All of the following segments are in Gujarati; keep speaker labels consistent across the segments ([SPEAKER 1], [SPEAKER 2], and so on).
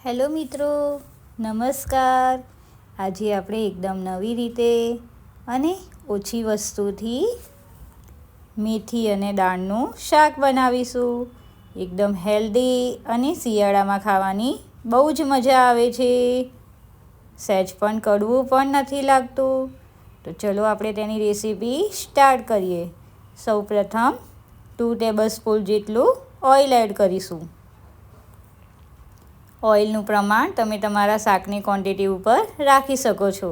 [SPEAKER 1] હેલો મિત્રો, નમસ્કાર. આજે આપણે એકદમ નવી રીતે અને ઓછી વસ્તુથી મેથી અને દાળનું શાક બનાવીશું. એકદમ હેલ્ધી અને શિયાળામાં ખાવાની બહુ જ મજા આવે છે. સહેજ પણ કડવું પણ નથી લાગતું. તો ચલો આપણે તેની રેસીપી સ્ટાર્ટ કરીએ. સૌપ્રથમ 2 ટેબલસ્પૂન જેટલું ઓઇલ એડ કરીશું. ઓઇલનું પ્રમાણ તમે તમારા શાકની ક્વોન્ટિટી ઉપર રાખી શકો છો.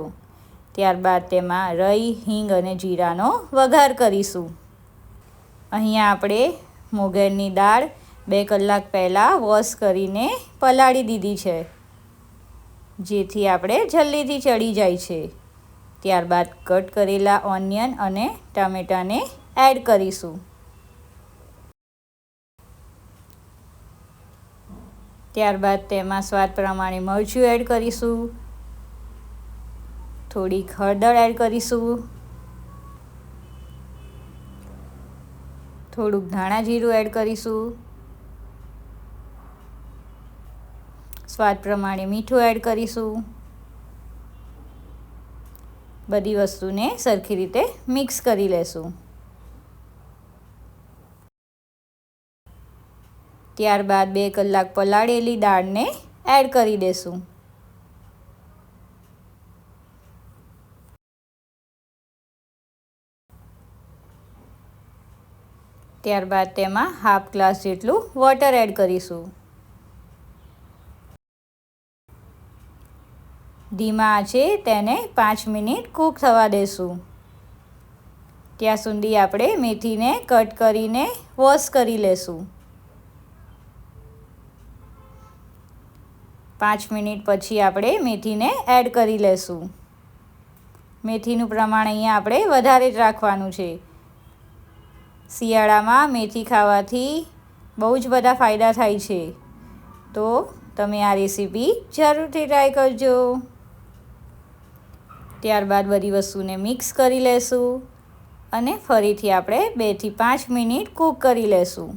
[SPEAKER 1] ત્યારબાદ તેમાં રાઈ, હિંગ અને જીરાનો વઘાર કરીશું. અહીંયા આપણે મોગરની દાળ 2 કલાક પહેલાં વોશ કરીને પલાળી દીધી છે, જેથી આપણે જલ્દીથી ચડી જાય છે. ત્યારબાદ કટ કરેલા ઓનિયન અને ટામેટાને એડ કરીશું. ત્યારબાદ તેમાં સ્વાદ પ્રમાણે મરચું એડ કરીશું. થોડીક હળદર એડ કરીશું. થોડુંક ધાણા જીરું એડ કરીશું. સ્વાદ પ્રમાણે મીઠું એડ કરીશું. બધી વસ્તુને સરખી રીતે મિક્સ કરી લેશું. ત્યારબાદ 2 કલાક પલાળેલી દાળને એડ કરી દેશું. ત્યારબાદ તેમાં હાફ ગ્લાસ જેટલું વોટર એડ કરીશું. ધીમા આંચે તેને 5 મિનિટ કૂક થવા દેશું. ત્યાં સુધી આપણે મેથીને કટ કરીને વોશ કરી લેશું. 5 મિનિટ પછી આપણે મેથીને એડ કરી લેશું. મેથીનું પ્રમાણ અહીંયા આપણે વધારે જ રાખવાનું છે. શિયાળામાં મેથી ખાવાથી બહુ જ બધા ફાયદા થાય છે. તો તમે આ રેસીપી જરૂરથી ટ્રાય કરજો. ત્યારબાદ બધી વસ્તુને મિક્સ કરી લેશું અને ફરીથી આપણે 2 થી 5 મિનિટ કૂક કરી લેશું.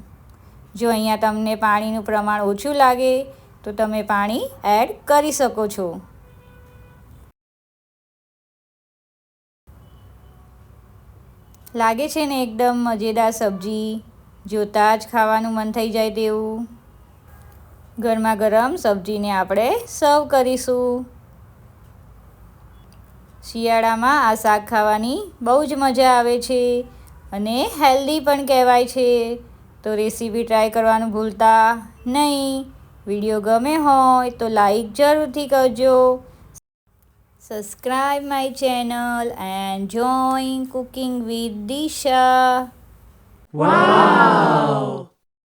[SPEAKER 1] જો અહીંયા તમને પાણીનું પ્રમાણ ઓછું લાગે તો તમે પાણી એડ કરી શકો છો. લાગે છે ને એકદમ મજેદાર સબ્જી, જોતાં જ ખાવાનું મન થઈ જાય તેવું. ગરમા ગરમ સબ્જીને આપણે સર્વ કરીશું. શિયાળામાં આ શાક ખાવાની બહુ જ મજા આવે છે અને હેલ્ધી પણ કહેવાય છે. તો રેસીપી ટ્રાય કરવાનું ભૂલતા નહીં. વિડીયો ગમે હોય તો લાઈક જરૂરથી કરજો. Subscribe my channel and join cooking with Disha.
[SPEAKER 2] Wow!